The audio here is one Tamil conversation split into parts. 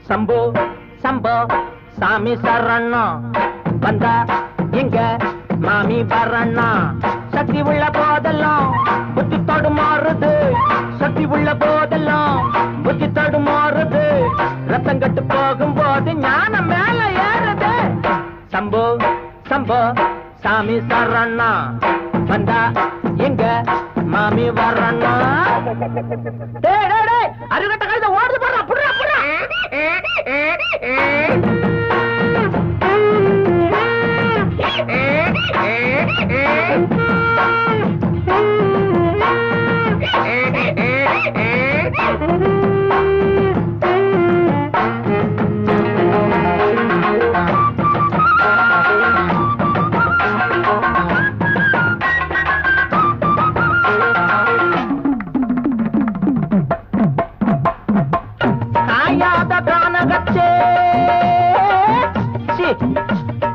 சம்போ சம்போ சாமி சரணம் வந்தா எங்க மாமி வரண்ணா சக்தி உள்ள போதெல்லாம் புத்தி தடுமாறுது சக்தி உள்ள போதெல்லாம் புத்தி தடுமாறுது ரத்தம் கட்டு போகும்போது ஞானம் மேல ஏறுது சம்போ சம்போ சாமி சரணா வந்தா எங்க மாமி வரண்ணா அருகட்ட கழுத ஓடுது போடுறா புடுறா புடுறா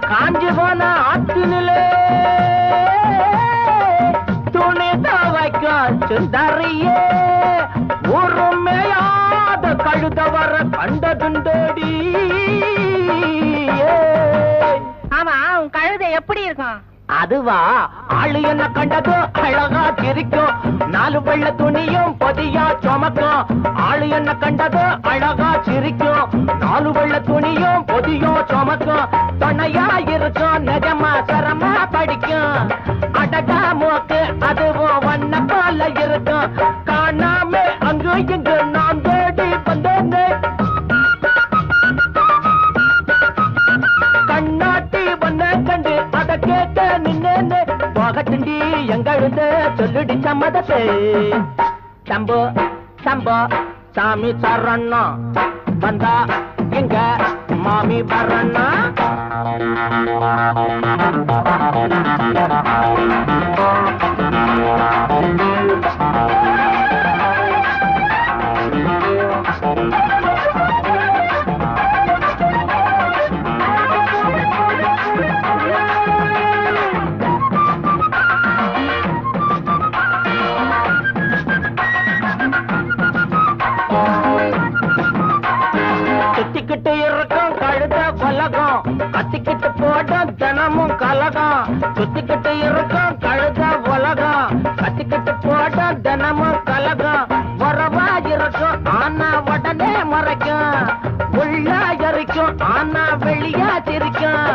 காஞ்சி போன ஆத்தினிலே துணி துவைக்க சுந்தரியே உரிமையாத கழுத வர கண்டதுண்டடி. ஆமா உன் கழுதை எப்படி இருக்கும்? அதுவா ஆளு என்ன கண்டதோ அழகா சிரிக்கும் நாலு வெள்ள துணியும் பொதியா சுமக்கும் ஆளு என்ன கண்டதோ அழகா சிரிக்கும் நாலு வெள்ள துணியும் பொதியும் சுமக்கும் துணையா இருக்கும் நிஜமா சரமா படிக்கும் அடகா மூக்கு அதுவும் வண்ண போல இருக்கும் காணாம அங்கு இங்கு நான் தேடி வந்தேன் கண்ணாட்டி வண்ண கண்டு அத கேட்ட நின்னே போகட்டுண்டி எங்கழுத சொல்லுடி சம்மதத்தை சம்போ சம்போ சாமி சரணா வந்தா எங்க மாமி வரண்ணா சுத்திக்கிட்டு இருக்கும் கழுத கொலகம் கத்திக்கிட்டு போடும் தினமும் கலகம் சுத்திக்கிட்டு இருக்கும் கழுத உலகம் கத்திக்கிட்டு போடும் தினமும் கலகம் வரவா இருக்கும் ஆனா உடனே மறைக்கும் உள்ளா எரிக்கும் ஆனா வெளியா சிரிக்கும்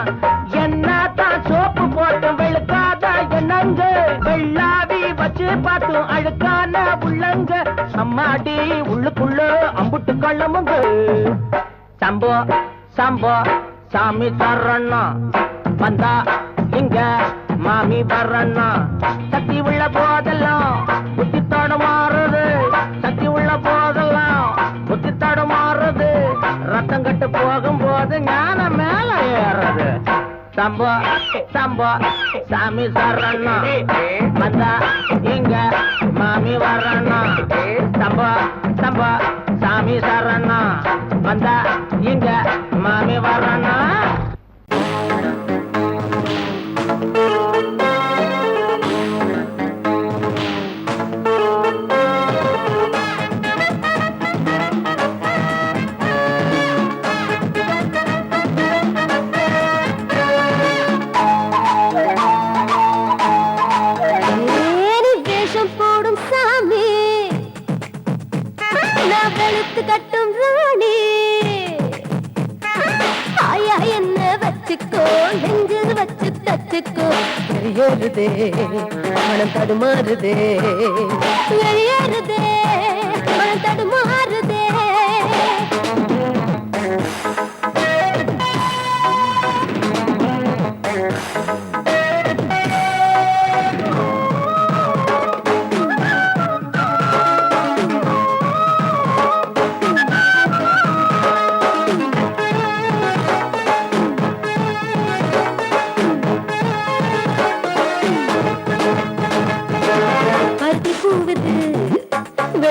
என்னதான் சோப்பு போட்டு வெளுக்காத என்னங்க வெள்ளாவி வச்சு பார்த்து அழுக்கான உள்ளங்க அம்மாடி உள்ளுக்குள்ள அம்புட்டு கள்ளமுங்க சம்போ சம்போ சாமி சரணா வந்தா இங்க மாமி வரண்ணா சக்தி உள்ள போதெல்லாம் புத்தி தடுமாறுது சக்தி உள்ள போதெல்லாம் புத்தி தடுமாறுது ரத்தம் கட்டு போகும்போது ஞானம் மேல ஏறுது சம்போ சம்போ சாமி சரணா வந்தா இங்க மாமி வரண்ணா சம்போ சம்போ சாமி சரணா வந்தா இங்க மாமி வரண்ணா கட்டும் ராணி ஆயா என்ன வச்சுக்கோ நெஞ்சு வச்சு தச்சுக்கோ வெளியேறுதே மனம் தடுமாறுதே வெளியேறுதே மனம் தடுமாறுதே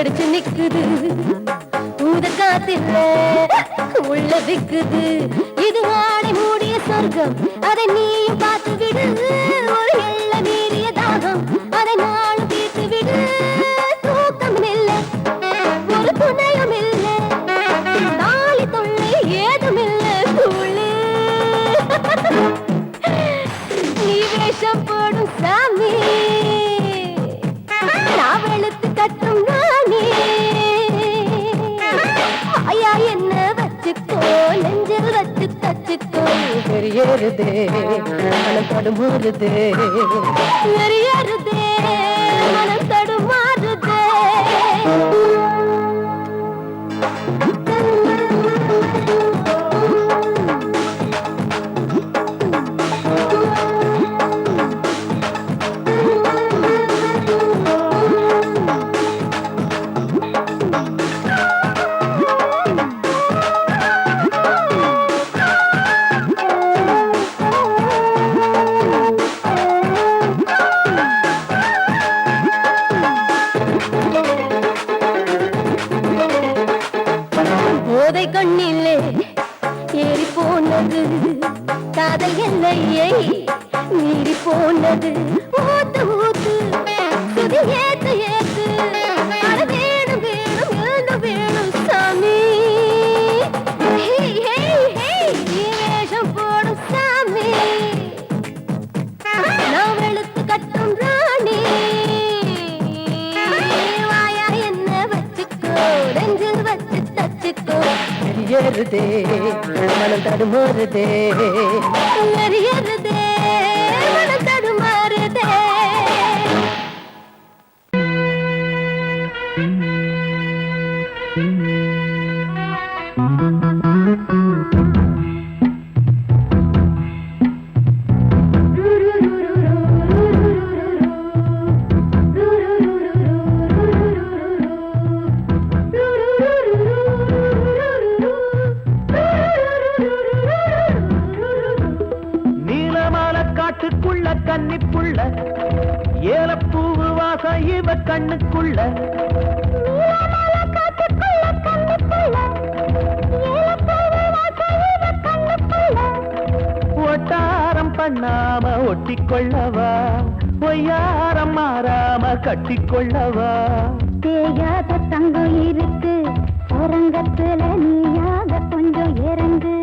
படிச்சு நிக்குது ஊத காத்தில்ல உள்ள விக்குது இது ஆடை மூடிய சொர்க்கம் அதை நீயும் பார்த்து விடு ஒரு எல்ல மீறிய தாகம் அதை நானும் தீர்த்து விடு தூக்கம் இல்லை ஒரு துணையும் இல்லை நாளை தொல்லை ஏதும் இல்லை கூழு நீ வேஷம் போடும் சாமி நான் வெளுத்து கட்டும் நானே ஐயா என்ன வச்சுக்கோ நெஞ்சில் வச்சு தச்சுக்கோ வெறியேறுதே மனம் தடுமாறுதே வெறியேறுதே மனம் தடுமாறுதே போதை கண்ணிலே ஏறி போனது காதல் எல்லையை மீறி போனது ஊத்து ஊத்து சுதி ஏத்து ஏத்து அட வேணும் வேணும் எழுந்து வேணும் சாமி ஹே ஹே ஹே நீ வேஷம் போடும் சாமி நான் வெளுத்து கட்டும் ராணி வாயா என்ன வச்சுக்கோ நெஞ்சில் வச்சு தச்சுக்கோ வெறியேறுதே மனம் தடுமாறுதே வெறியேறுதே மனம் தடுமாறுதே நீலமல காட்டுக்குள்ள கன்னிப்புள்ள ஏலப்பூவு வாசம் இவ கண்ணுக்குள்ள ஒட்டாரம் பண்ணாம ஒட்டிக்கொள்ளவா பொய்யாரம் மாறாம கட்டிக்கொள்ளவா தேயாத தங்கம் இருக்கு உறங்கத்துல நீயாக கொஞ்சம் இறங்கு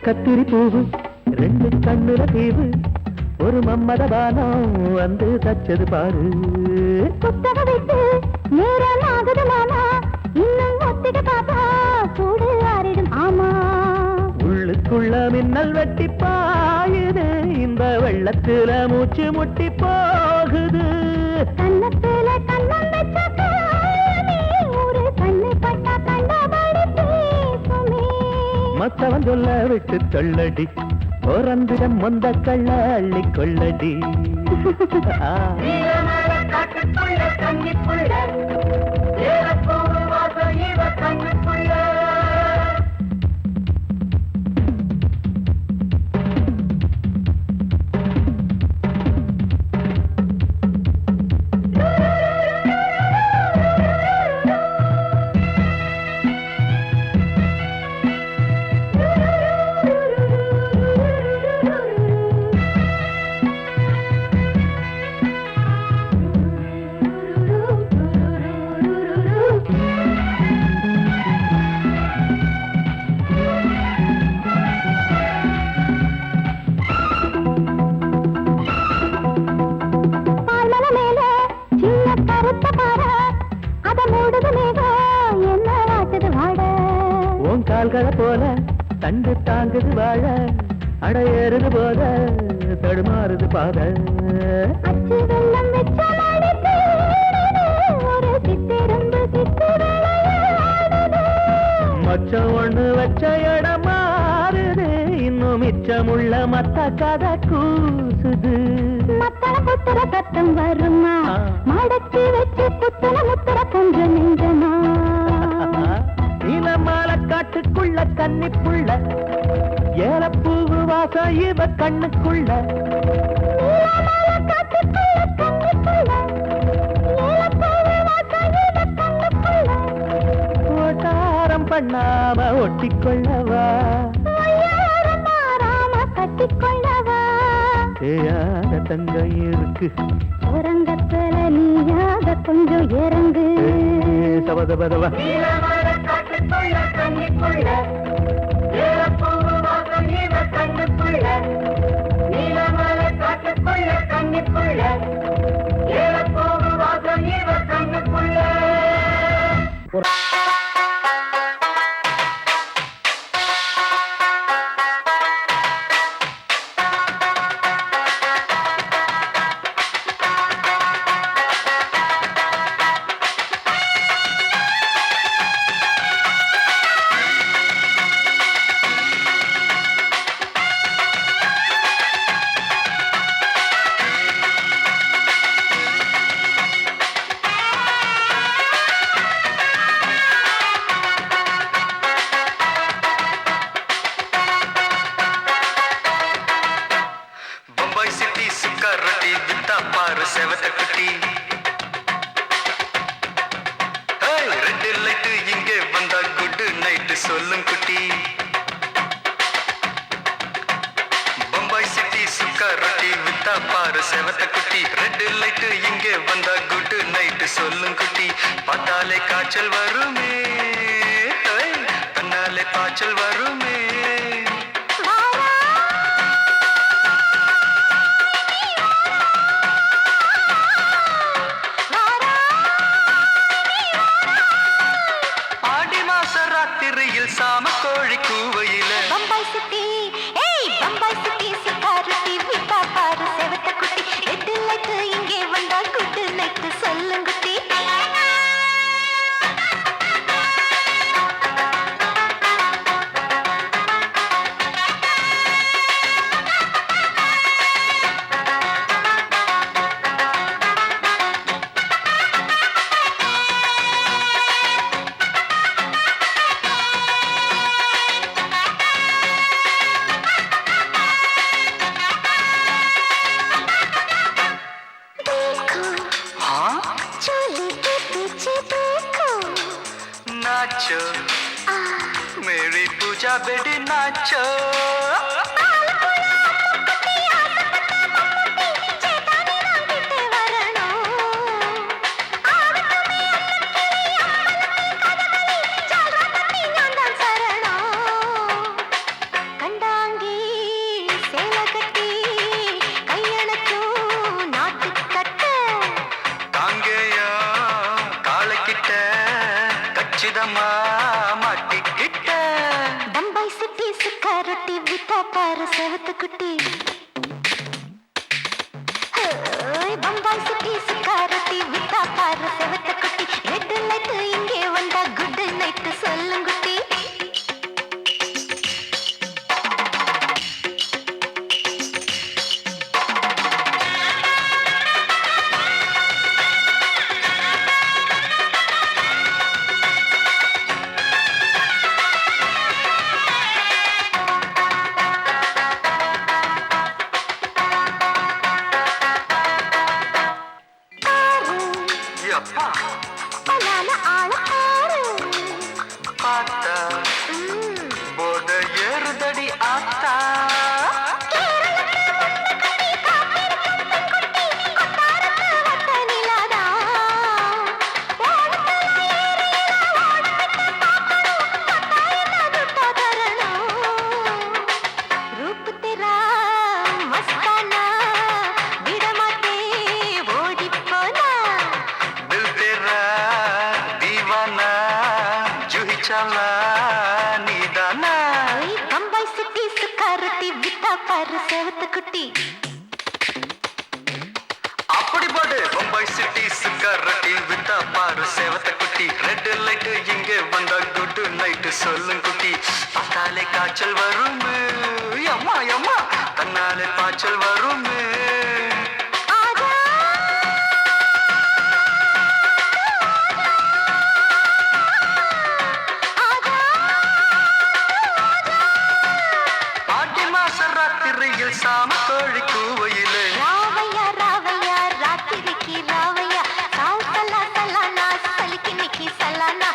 கத்திரி பூவு ரெண்டு கண்ணுல தீவு ஒரு மம்மத பானம் வந்து தச்சது பாரு புத்தக விட்டு நேரம் ஆகுது மாமா இன்னும் ஒத்திக பாப்பா கூடு ஆறிடும் ஆமா உள்ளுக்குள்ள மின்னல் வெட்டி பாயுது இந்த வெள்ளத்துல மூச்சு முட்டி போகுது கண்ணத்துல கண்ணம் வச்ச காயமே ஒரு கண்ணு பட்டா கண்டபடி பேசுமே மத்தவன் சொல்ல விட்டு சொல்லடி ஓரந்திடம் மொந்த கள்ள அள்ளி கொள்ளடி பழுக்குது வாழ அட ஏறுது போத தடுமாறுது பாத அச்சு வெள்ளம் வெச்ச நாளைக்கு ஒரு சித்திரம்பு சித்து விளையாடுது. மச்சம் ஒண்ணு வச்ச இடம் மாறுது இன்னும் மிச்சமுள்ள மத்த கதை கூசுது மத்தள புத்தர சத்தம் வருமா மடக்கி வச்சு புத்தல முத்தர கொஞ்சம் நெஞ்சமா நீலமால காட்டுக்குள்ள கன்னிப்புள்ள ஏலப்பூவு வாசம் இவ கண்ணுக்குள்ள ஓட்டாரம் பண்ணாம ஒட்டிக்கொள்ளவா கட்டிக்கொள்ளவா தேயாத தங்கம் இருக்கு உறங்கத்துல நீயாக கொஞ்சம் இறங்கு சபதபதவா செவத்த குட்டி ரெண்டு லைட்டு இங்கே வந்தா குட் நைட் சொல்லும் குட்டி பம்பாய் சிட்டி சுக்கா ரொட்டி வித்தா பாரு செவத்த குட்டி ரெண்டு லைட்டு இங்கே வந்தா குட் நைட் சொல்லும் குட்டி பார்த்தாலே காய்ச்சல் வருமே தன்னாலே பாய்ச்சல் வருமே சாம கோழி கூவையில பம்பாய் சிட்டி பம்பாய் சிட்டி சிக்காரத்தி விட்டா பாரு செவத்த குட்டி ரெட்டு லைட்டு இங்கே வந்தா குட்டு நைட்டு சொல்லுங்குட்டி नाचो मेरी पूजा बेटी नाचो மாட்டிக்கிட்ட பம்பாய் சிட்டி சிக்காரத்தி விட்டா பாரு செவத்து குட்டி பம்பாய் சிட்டி சிக்காரத்தி விட்டா பாரு செவத்து குட்டி ரெட்டு லைட்டு இங்கே வந்தா குட் நைட்டு சொல்லுங்குட்டி குட்டி அப்படி போடு பம்பாய் சிட்டி சுக்கா ரொட்டி வித்தா பாரு சேவத்த குட்டி ரெட் லைட் இங்கே வந்தா குட் நைட் சொல்லும் குட்டி பார்த்தாலே காய்ச்சல் வருமே அம்மா அம்மா தன்னாலே பாய்ச்சல் வருமே சாம கோழி கூவையிலே ராவையா ராவையா ராத்திரிக்கு ராவையா சால் சலா சலானா சலிக்கு நிக்கி சலானா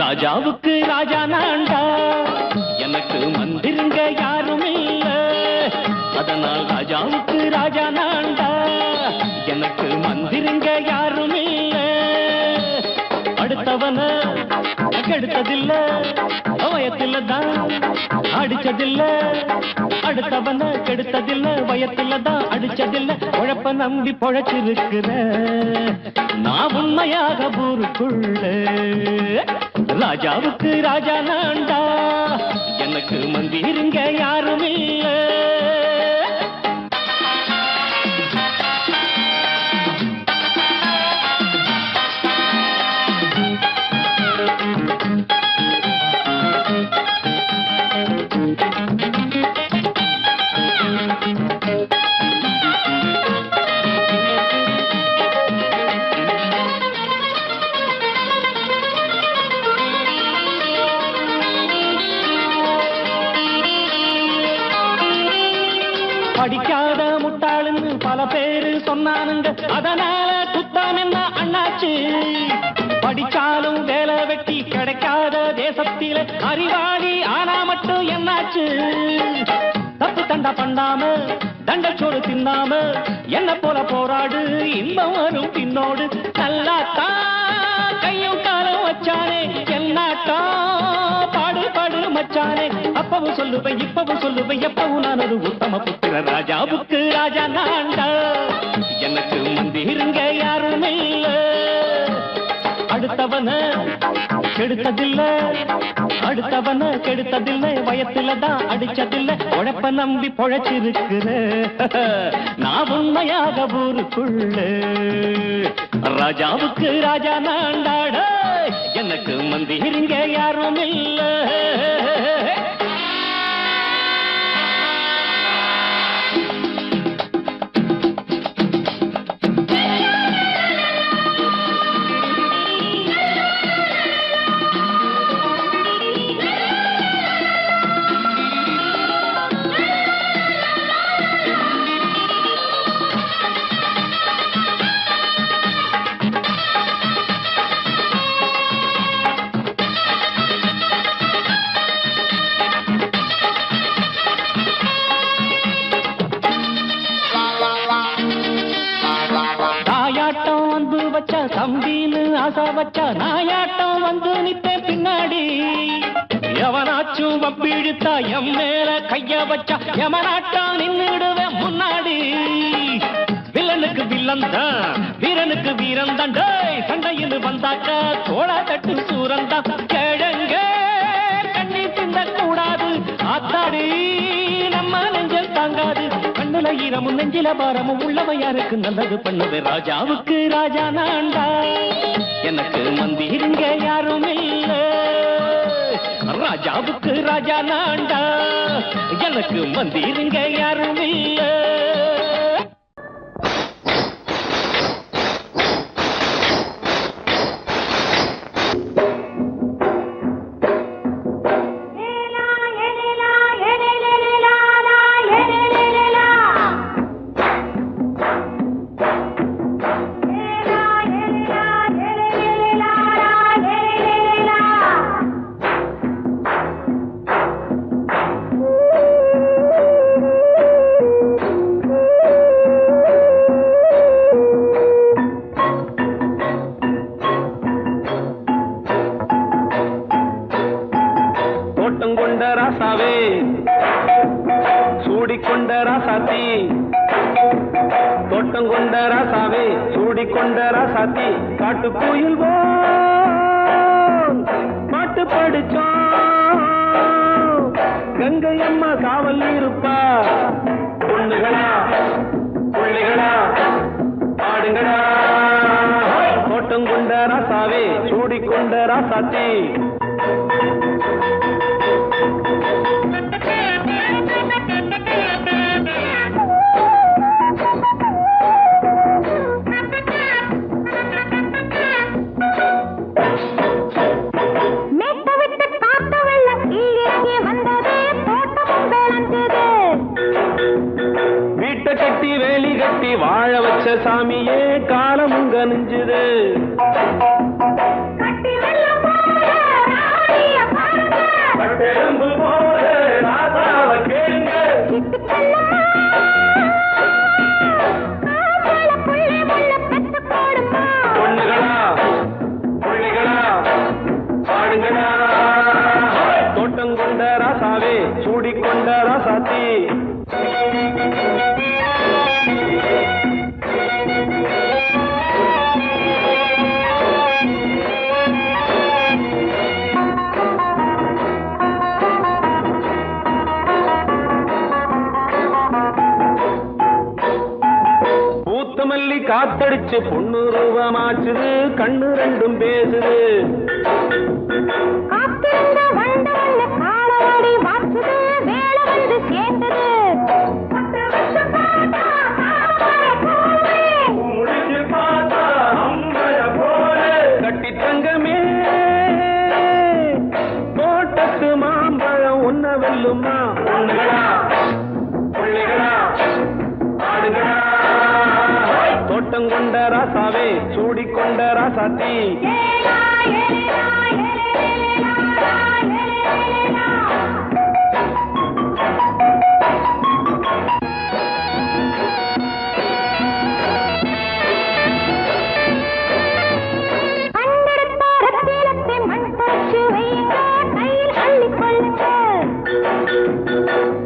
ராஜாவுக்கு ராஜா நான்டா எனக்கு மந்திருங்க யாரும் இல்ல அதனால் ராஜாவுக்கு ராஜா நான்டா எனக்கு மந்திருங்க யாரும் இல்ல அடுத்தவன கெடுத்ததில்ல வயத்தில தான் அடிச்சதில்ல அடுத்தவன கெடுத்ததில்ல வயத்தில தான் அடிச்சதில்ல உழப்ப நம்பி பொழைச்சிருக்கிற நான் உண்மையாக ஊருக்குள்ள ராஜாவுக்கு ராஜா நான்டா எனக்கு மந்திருங்க யாரும் இல்ல படிக்காத முட்டாளுன்னு பல பேரு சொன்னானுங்க அதனால குத்தம் என்ன அண்ணாச்சு படிச்சாலும் வேலை வெட்டி கிடைக்காத தேசத்தில அறிவாளி ஆனா மட்டும் என்னாச்சு தப்பு தண்டா பண்ணாம தண்டச்சோறு தின்னாம என்ன போல போராடு இன்பம் வரும் பின்னோடு நல்லாத்தான் கையும் காலம் வச்சானே என்னாட்டா பாடு பாடு மச்சானே அப்பவும் சொல்லுவேன் இப்பவும் சொல்லுவேன் எப்பவும் நான் ஒரு உத்தம புத்திர ராஜாவுக்கு ராஜா நான்டா எனக்கு மந்திருங்க யாரும் இல்ல அடுத்தவன கெடுத்ததில்ல அடுத்தவன கெடுத்ததில்லை வயத்துல தான் அடிச்சதில்லை உழைப்ப நம்பி பொழைச்சிருக்கிற நான் உண்மையாக ஊருக்குள்ள ராஜாவுக்கு ராஜா நான்டாட எனக்கு மந்திருங்க யாரும் இல்ல தம்பின்னு ஆசா வச்சா நாயாட்டம் வந்து நிப்பேன் பின்னாடி எவனாச்சும் வப்பிழுத்தா எம் மேல கைய வச்சா எவனாட்டம் நின்னுடுவேன் முன்னாடி வில்லனுக்கு வில்லன் தான் வீரனுக்கு வீரன் தான் சண்டையில் வந்தாக்கா தோளா தட்டு சூரன் தான் கிழங்க கண்ணி சிந்த கூடாது ஆத்தாடி நம்ம நெஞ்சல் தாங்காது கண்ணுல ஈரமும் நெஞ்சில பாரமும் உள்ளவ யாருக்கு நல்லது பண்ணது ராஜாவுக்கு ராஜா நான்டா எனக்கு மந்திருங்க யாரும் இல்ல ராஜாவுக்கு ராஜா நான்டா எனக்கு மந்திருங்க யாரும் இல்ல சூடிக்கொண்ட ராசாத்தி தோட்டம் கொண்ட ராசாவே சூடிக்கொண்ட ராசாத்தி காட்டு கோயில் பாட்டு படிச்சோம் கங்கை அம்மா காவல் இருப்பா பொண்ணுகளா பிள்ளைகளா ஆடுங்களா தோட்டம் கொண்ட ராசாவே சூடிக்கொண்ட ராசாத்தி வீட்டை கட்டி வேலி கட்டி வாழ வச்ச சாமியே காலமும் கனிஞ்சுது பொண்ணுகளா பிள்ளைகளா ஆடுங்களா தோட்டம் கொண்ட ராசாவே சூடிக்கொண்ட ராசாத்தி பூத்தமல்லி காத்தடிச்சு பொண்ணு ரூபமாச்சுது கண்ணு ரெண்டும் பேசுது கட்டி தங்கமே தோட்டத்து மாம்பழம் உன்ன வெல்லுமா பொண்ணுகளா பிள்ளைகளா ஆடுகளா தோட்டம் கொண்ட ராசாவே சூடிக்கொண்ட ராசாத்தி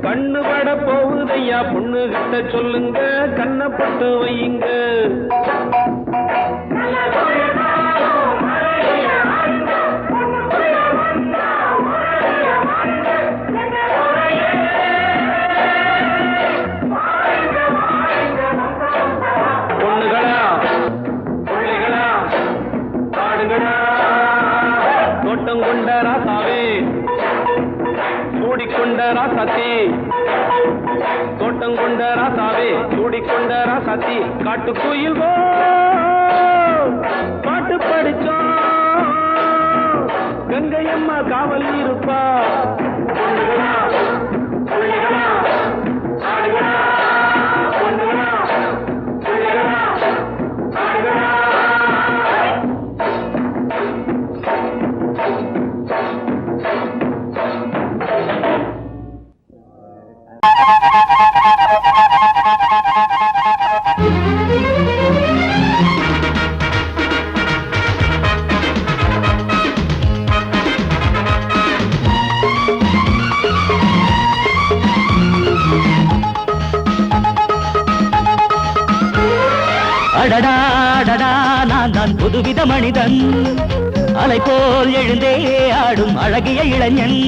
கண்ணு பட போகுதையா பொண்ணு கிட்ட சொல்லுங்க கண்ணப்பட்டு வையுங்க பொண்ணுகளா பிள்ளைகளா ஆடுகளா தோட்டம் கொண்ட ராசாவே சூடிக்கொண்ட ராசாத்தி தோட்டம் கொண்ட ராசாவே சூடிக்கொண்ட ராசாத்தி காட்டு கோயில் பாட்டு படிச்சோம் கங்கை அம்மா காவல் இருப்பா பொண்ணுகளா பிள்ளைகளா ஆடுகளா பொண்ணுகளா பிள்ளைகளா ஆடுகளா அடடா நான் தான் புதுவித மனிதன் அலை போல் எழுந்தே ஆடும் அழகிய இளைஞன்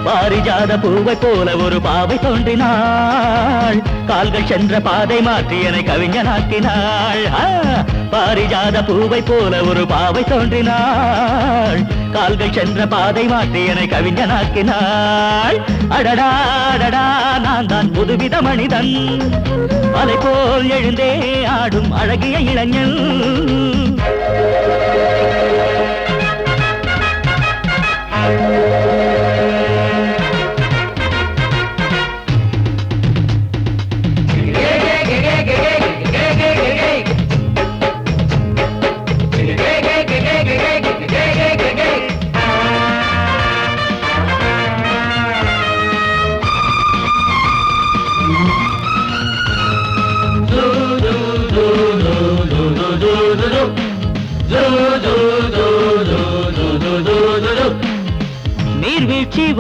பாரிஜாத பூவை போல ஒரு பாவை தோன்றினாள் கால்கள் சென்ற பாதை மாற்றி என்னை கவிஞனாக்கினாள் பாரிஜாத பூவை போல ஒரு பாவை தோன்றினாள் கால்கள் சென்ற பாதை மாற்றி என்னை கவிஞனாக்கினாள் அடடா நான் தான் புதுவித மனிதன் அலை போல் எழுந்தே ஆடும் அழகிய இளைஞன்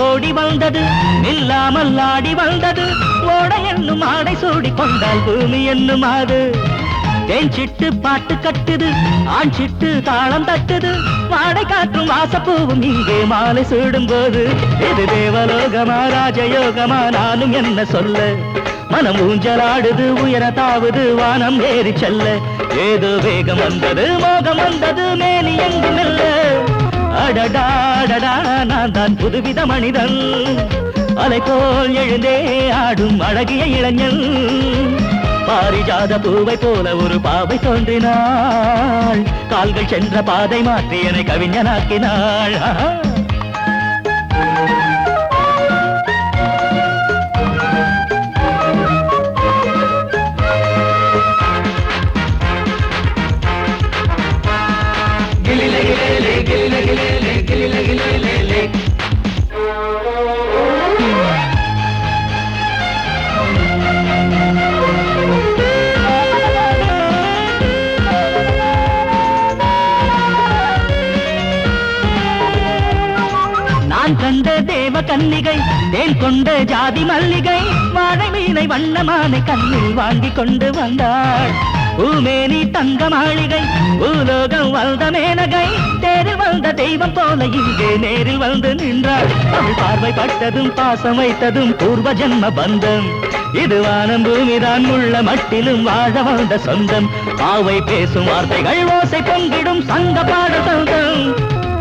ஓடி வந்தது நில்லாமல் ஆடி வந்தது ஓடை என்னும் ஆடை சூடி கொண்டால் பூமி என்னும் ஆடு தேன் சிட்டு பாட்டு கட்டுது ஆண் சிட்டு தாளம் தட்டுது வாடை காற்றும் வாசப்பூவும் இங்கே மாலை சூடும் போது இது தேவலோகமா ராஜயோகமா நானும் என்ன சொல்ல மனம் ஊஞ்சலாடுது உயர தாவுது வானம் ஏறி செல்ல ஏதோ வேகம் வந்தது மோகம் வந்தது மேனி எங்கு மெல்ல அடடாடடா நான் தான் புதுவித மனிதன் அலை போல் எழுந்தே ஆடும் அழகிய இளைஞன் பாரிஜாத பூவை போல ஒரு பாவை தோன்றினாள் கால்கள் சென்ற பாதை மாற்றி என்னை கவிஞனாக்கினாள் கண்ட தேவ கன்னிகை தேன் கொண்ட ஜாதி மல்லிகை வாழை மீனை வண்ணமானை கண்ணில் வாங்கி கொண்டு வந்தாள் பூமேனி தங்க மாளிகை பூலோகம் வந்த மேனகை தேரில் வந்த தெய்வம் போல இங்கே நேரில் வந்து நின்றாள் அவள் பார்வைப்பட்டதும் பாசம் வைத்ததும் பூர்வ ஜென்ம பந்தம் இது வானம் பூமிதான் உள்ள மட்டிலும் வாழ வந்த சொந்தம் பாவை பேசும் வார்த்தைகள் ஓசை பொங்கிடும் சங்க பாட சொந்தம்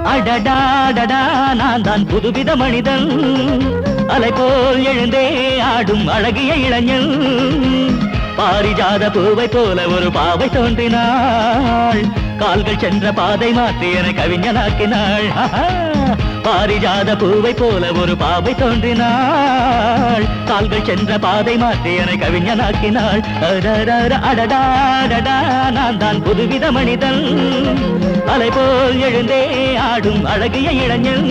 அடடாடடா நான் தான் புதுவித மனிதன் அலை போல் எழுந்தே ஆடும் அழகிய இளைஞன் பாரிஜாத பூவை போல ஒரு பாவை தோன்றினாள் கால்கள் சென்ற பாதை மாற்றி என கவிஞனாக்கினாள் பாரிஜாத பூவை போல ஒரு பாவை தோன்றினாள் கால்கள் சென்ற பாதை மாற்றி என கவிஞனாக்கினாள் அடடாடடா நான் தான் புதுவித மனிதன் அலை போல் எழுந்தே ஆடும் அழகிய இளைஞன்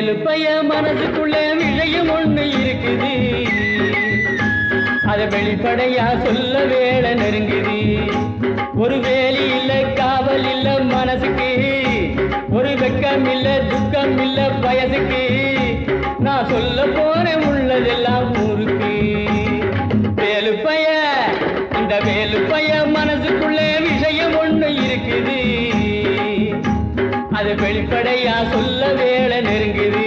வேலு பைய மனசுக்குள்ள விஷயம் ஒண்ணு இருக்குது, அதை வெளிப்படையா சொல்ல வேலை நெருங்குது. ஒரு வேலி இல்ல காவல் இல்ல மனசுக்கு, ஒரு வெக்கம் இல்ல துக்கம் இல்ல வயசுக்கு, நான் சொல்ல போறேன் உள்ளதெல்லாம் ஊருக்கு. வேலு பைய, இந்த வேலு பைய மனசுக்குள்ள விஷயம் ஒண்ணு இருக்குது, அது வெளிப்படையா சொல்ல வேலை நெருங்குது.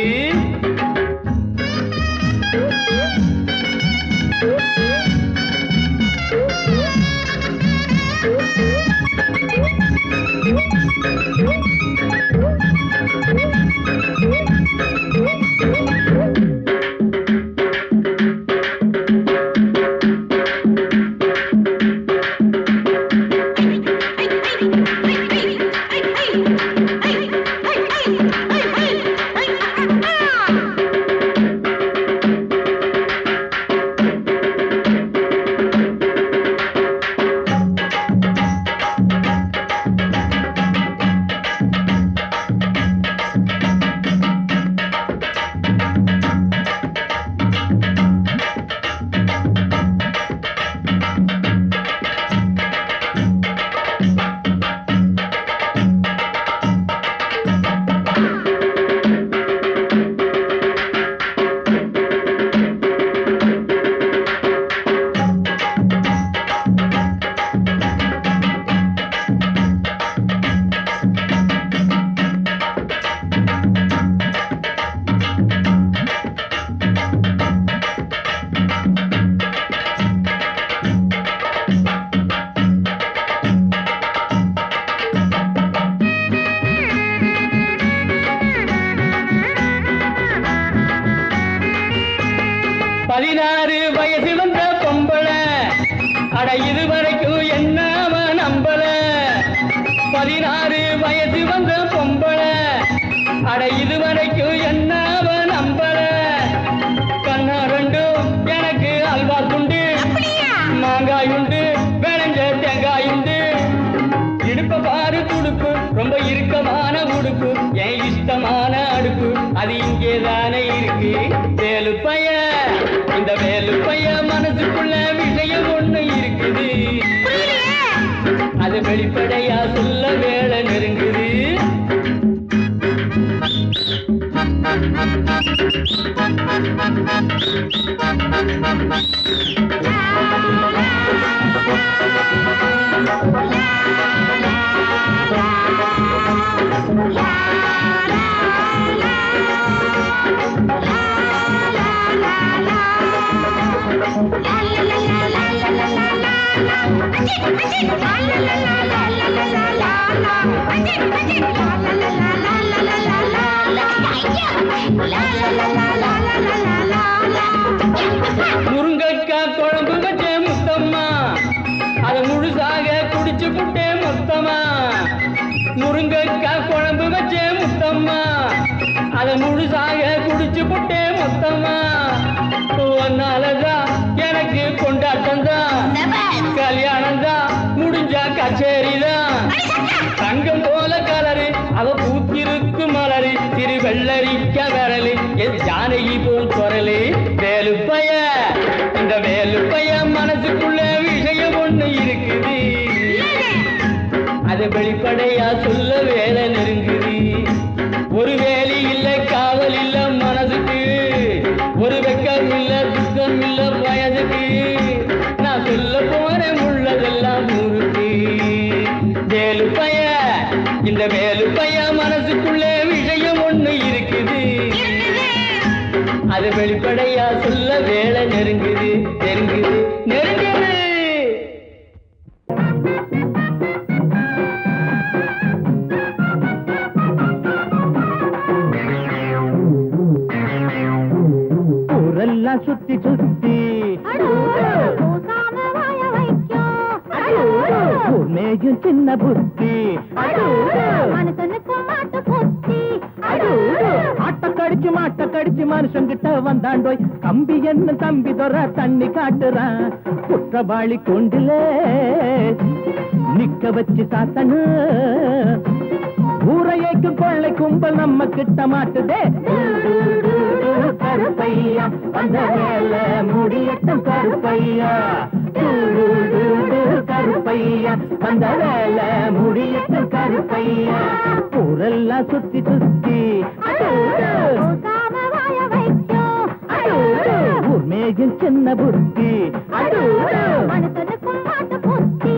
வயசு வந்த பொம்பள, அட இதுவரைக்கும் என்ன நம்பல. 16 வயசு வந்த பொம்பள, அட இதுவரைக்கும் என்ன நம்பல. கண்ணா ரெண்டும் எனக்கு அல்வா துண்டு, மாங்காய் உண்டு விளைஞ்ச தேங்காய் உண்டு. இடுப்ப பாரு துடுப்பு, ரொம்ப இறுக்கமான உடுப்பு, என் இஷ்டமான அடுப்பு, அது இங்கேதானே இருக்கு. வேலு பைய, இந்த வேலு பைய மனசுக்குள்ள விஷயம் ஒண்ணு இருக்குது, அது வெளிப்படையா சொல்ல வேலை நெருங்குது. முருங்கக்காய் குழம்பு வச்ச முத்தம்மா, அதை முழுசாக குடிச்சு புட்டே மொத்தமா. முருங்கக்காய் குழம்பு வச்ச முத்தம்மா, அதை முழுசாக குடிச்சு புட்டே மொத்தமா. ஒன்னாலதான் எனக்கு கொண்டாட்டம் தான், கல்யாணம் தான் முடிஞ்சா கச்சேரிதான். தங்கம் போல கலரு அவ பூத்திருக்கு மலரு, திரு வெள்ளரிக்க விரலு என் ஜானகி போல் குரலு. வேலு பைய, இந்த வேலு பைய மனசுக்குள்ள விஷயம் ஒண்ணு இருக்குது, அது வெளிப்படையா சொல்ல வேலை நெருங்குது. ஒரு வேலி இல்ல காவல் இல்ல மனசுக்கு, ஒரு வெக்கம் இல்ல துக்கம் இல்ல வயதுக்கு, நான் சொல்ல போறேன் உள்ளதெல்லாம் ஊருக்கு. வேலு பைய, இந்த வேலு பைய மனசுக்குள்ள விஷயம் ஒண்ணு இருக்குது, அது வெளிப்படையா சொல்ல வேலை நெருங்குது நெருங்குது நெருங்குது. ஊரெல்லாம் சுத்தி சுத்தி மேயும் சின்ன புத்தி, ஆட்ட கடிச்சு மனுஷங்கிட்ட வந்தாண்டோய். கம்பி என்ன தம்பி தொற தண்ணி காட்டுறான், குற்றவாளி கொண்டுல நிக்க வச்சு சாத்தனு ஊரையைக்கு கொள்ளை கும்பல் நம்ம கிட்ட மாட்டுதே கருப்பையா வந்த வேலை முடியட்டும் கருப்பையா கருப்பையா வந்த வேலை முடியட்டும் கருப்பையா ஊரெல்லாம் சுத்தி சுத்தி ஊர் மேகின் சின்ன புத்தி மனசனுக்கும் மாட்டு புத்தி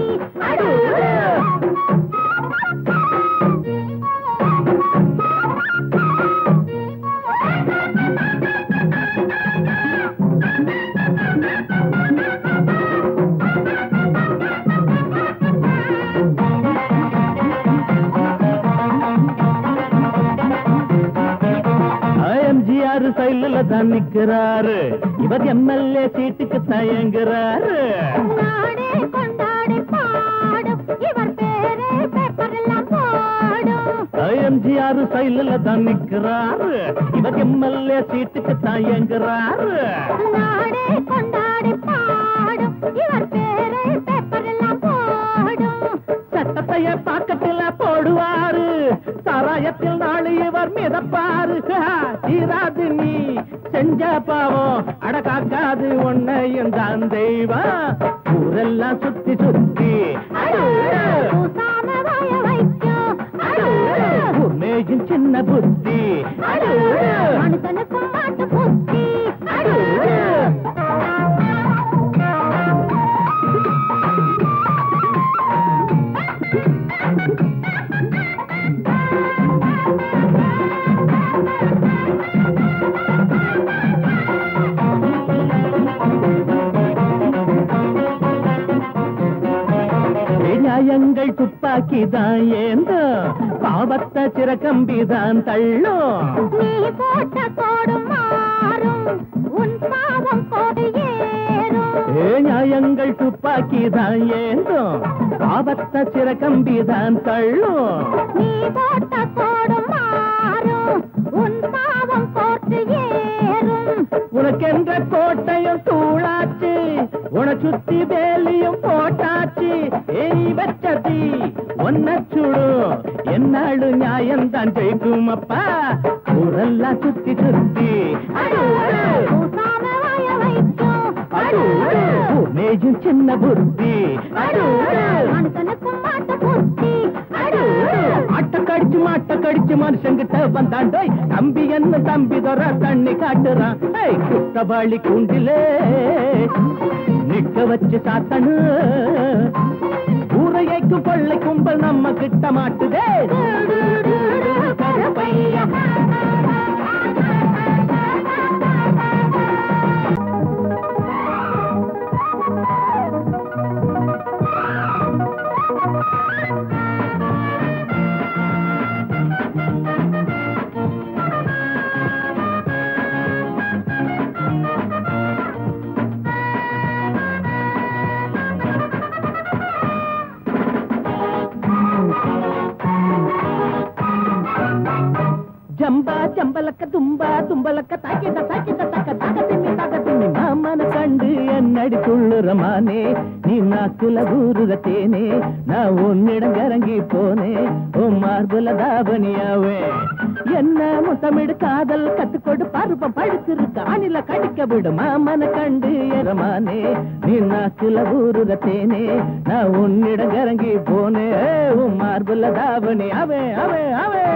சைல தான் நிக்கிறாரு இவர் எம்எல்ஏ சீட்டுக்கு தயங்குறாரு நாடே கொண்டாடி பாடும் இவர் பேரே பேப்பரெல்லாம் போடும் எம்ஜிஆர் சைல தான் நிக்கிறாரு இவர் எம்எல்ஏ சீட்டுக்கு தயங்குறாரு நாடே கொண்டாடி பாடும் இவர் பேரே பேப்பரெல்லாம் போடும் சட்டத்தைய பாக்கத்துல போடுவாரு சாராயத்தில் நாளை இவர் மிதப்பாரு தீராது நீ செஞ்ச பாவம் அடக்காக்காது உன்னையும் தான் தெய்வம் ஊரெல்லாம் சுத்தி சுத்தி ஊர்மேயும் சின்ன புத்தி மனுஷனுக்கும் மாட்டு புத்தி நியாயங்கள் துப்பாக்கிதான் ஏந்தோ பாவத்தை சிறக்கம்பிதான் தள்ளும் நீ போட்ட கோடு மாறும் உன் பாவம் கோடு ஏறும் நியாயங்கள் துப்பாக்கிதான் ஏந்தோ பாவத்தை சிறக்கம்பிதான் தள்ளும் நீ போட்ட கோடு மாறும் உன் பாவம் கோட்டு ஏறும் உனக்கென்ற கோட்டையும் தூளாச்சு உன சுத்தி வேலியும் போட்டாச்சு ஏய் வெச்சதி ஒன்ன சுடு என்னாடு நியாயம்தான் ஜெயிக்கும் அப்பா ஊரெல்லாம் சுத்தி சுத்தி மேஜும் சின்ன புத்தி மனுஷனுக்கும் மாட்டு புத்தி மாட்ட கடிச்சு மனுஷங்கிட்ட வந்தாண்டோய் தம்பி என்ன தம்பி தர தண்ணி காட்டுறான் குற்றவாளி கூண்டிலே நிக்க வச்சு சாத்தனு ஊரையைக்கு கொள்ளை கும்பல் நம்ம கிட்ட மாட்டுதே கருப்பையா ஜம்பா ஜம்பலக்க தும்பா தும்பலக்க தாக்கிட்ட தாக்கிட்ட தக்க தாக்க திம்மி மாமன கண்டு என்னடி துள்ளுறமானே நீ நாக்குல ஊருக தேனே நான் உன்னிடம் இறங்கி போனே உன் மார்புல தாபனியாவே என்ன முத்தமிடு காதல் கத்துக்கொடு பருப்பம் படுத்திருக்க அணில கடிக்க விடு மாமன கண்டு எரமானே நீ நாக்குல ஊருக தேனே நான் உன்னிடம் இறங்கி போனே உன் மார்புல தாபனி அவே அவே அவே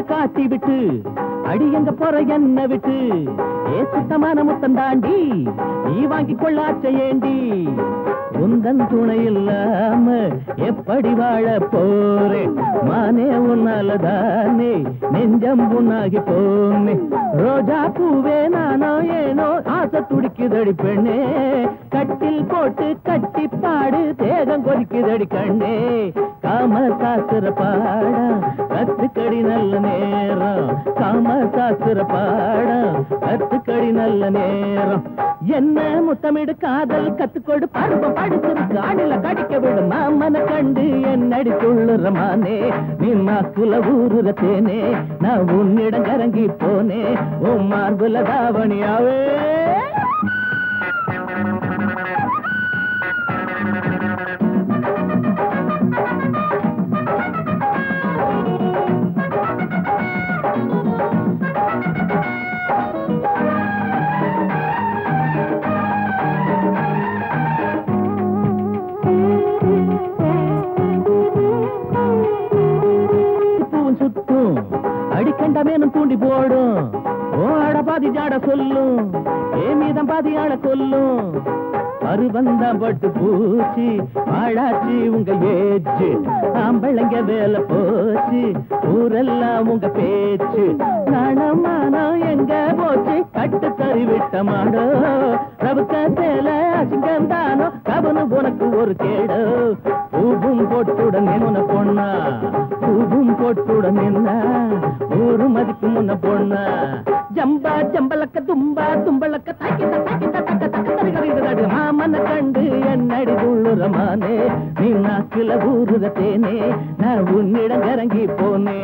காட்டி விட்டு அடி எங்க போற என்ன விட்டு ஏ சுத்தமான முத்தம் தாண்டி நீ வாங்கி கொள்ளாச்ச ஏண்டி உந்தன் துணை இல்லாம எப்படி வாழ போறேன் மானே உன்னாலதானே நெஞ்சம் புண்ணாகி போனே ரோஜா பூவே நானோ ஏனோ ஆசை துடிக்குதடி பெண்ணே கட்டில் போட்டு கட்டி பாடு தேகம் கொதிக்குதடி கண்ணே காம சாஸ்திர பாடம் கத்துக்கடி நல்ல நேரம் காம சாஸ்திர பாடம் கத்துக்கடி நல்ல நேரம் என்ன முத்தமிடு காதல் கத்துக்கொடு பருவம் படிச்சிருக்கு ஆடில கடிக்க விடும் மாமன கண்டு என்னடி துள்ளுறமானே நீ நாக்குல ஊருற தேனே நான் உன்னிடம் கரங்கி போனே உன் மார்புல தாவணியாவே அடிக்கண்டமேனும் தூண்டி போடும் ஓட பாதி ஜாட சொல்லும் ஏ மீதம் பாதி ஆள கொல்லும் பருவந்தான் பட்டு பூச்சி ஆளாச்சி உங்க ஏச்சு ஆம்பளைங்க வேலை போச்சு ஊரெல்லாம் உங்க பேச்சு நாணமானம் எங்க போச்சு கட்டு தறி விட்ட மாடோ ரவுக்க சேல அசிங்கம் தானோ கவனு உனக்கு ஒரு கேடோ பூவும் போட்டுடன் என்ன பொண்ணா பூவும் போட்டுடன் என்ன ஊரு மதிக்கு முன்ன பொண்ணா ஜம்பா ஜம்பலக்க தும்பா தும்பலக்க தாக்கிட்ட தாக்கிட்ட தக்க தக்க தருகிறது மாமன கண்டு என்னடி துள்ளுறமானே நீ நாக்குல ஊருக தேனே நான் உன்னிடம் இறங்கி போனே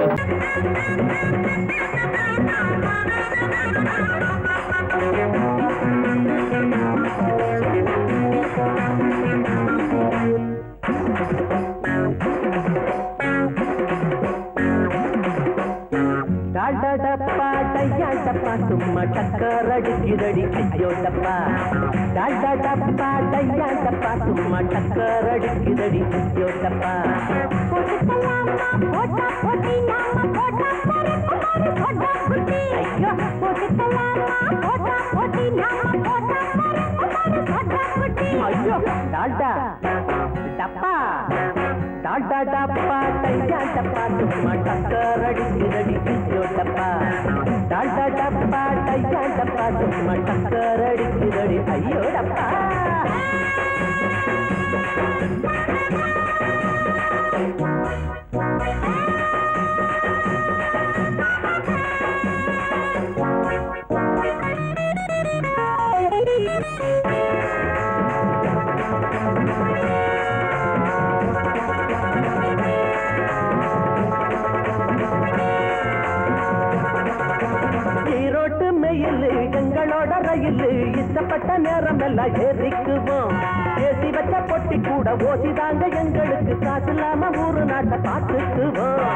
டாடடப்பா டையாடப்பா சும்மா டக்கரடிக்குதடி ஐயோ டப்பா டாடடப்பா டையாடப்பா சும்மா டக்கரடிக்குதடி ஐயோ டப்பா போட்டுக்கலாமா போட்டா போட்டி நாம போட்டா பாரு குமாரி போட்டா குட்டி ஐயோ போட்டுக்கலாமா போட்டா போட்டி நாம போட்டா பாரு குமாரி போட்டா குட்டி ஐயோ டாடா டப்பா டாடடப்பா டையாடப்பா சும்மா டக்கரடிக்குதடி ஐயோ டப்பா டாடடப்பா டையாடப்பா சும்மா டக்கரடிக்குதடி ஐயோ டப்பா ஈரோட்டு மெயில் எங்களோட ரயில் இஷ்டப்பட்ட நேரம் எல்லாம் ஏறிக்குவோம் ஏசி வச்ச பொட்டி கூட ஓசிதாங்க எங்களுக்கு காசு இல்லாம ஊரு நாட்டை பார்த்துக்குவோம்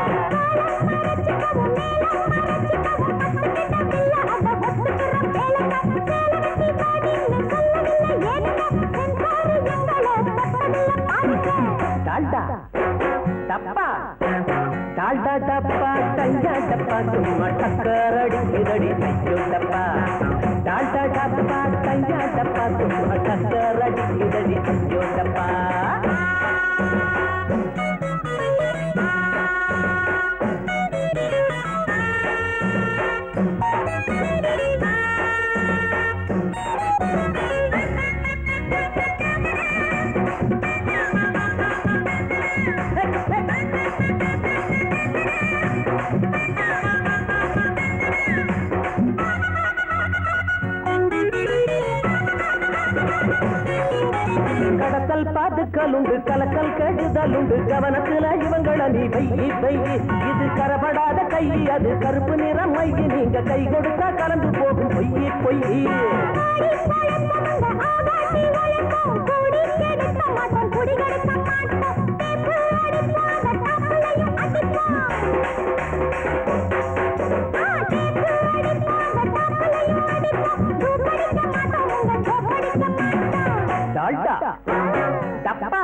டால்டா டப்பா டால்டா டப்பா டையா டப்பா சும்மா டக்கரடிக்குதடி ஐயோ டப்பா டால்டா டப்பா டையா டப்பா சும்மா டக்கரடிக்குதடி ஐயோ டப்பா கடத்தல் பாதுக்கலுண்டு கலக்கல் கெடுதலுண்டு கவனத்துல இவங்கள நீ வையி வையி இது கரபடாத கை அது கருப்பு நிறம் மையி நீங்க கை கொடுத்தா கலந்து போகும் பொய்யி பொய்யி டால்டா டப்பா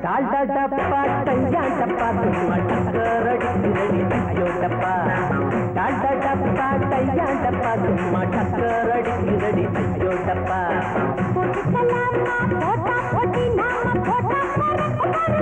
டால்டா டப்பா டையா டப்பா சும்மா டக்கரடிக்குதடி ஐயோ டப்பா டால்டா டப்பா டையா டப்பா சும்மா டக்கரடிக்குதடி ஐயோ டப்பா போட்டுக்கலாமா போட்டா போட்டி நாம போட்டா பாரு குமாரி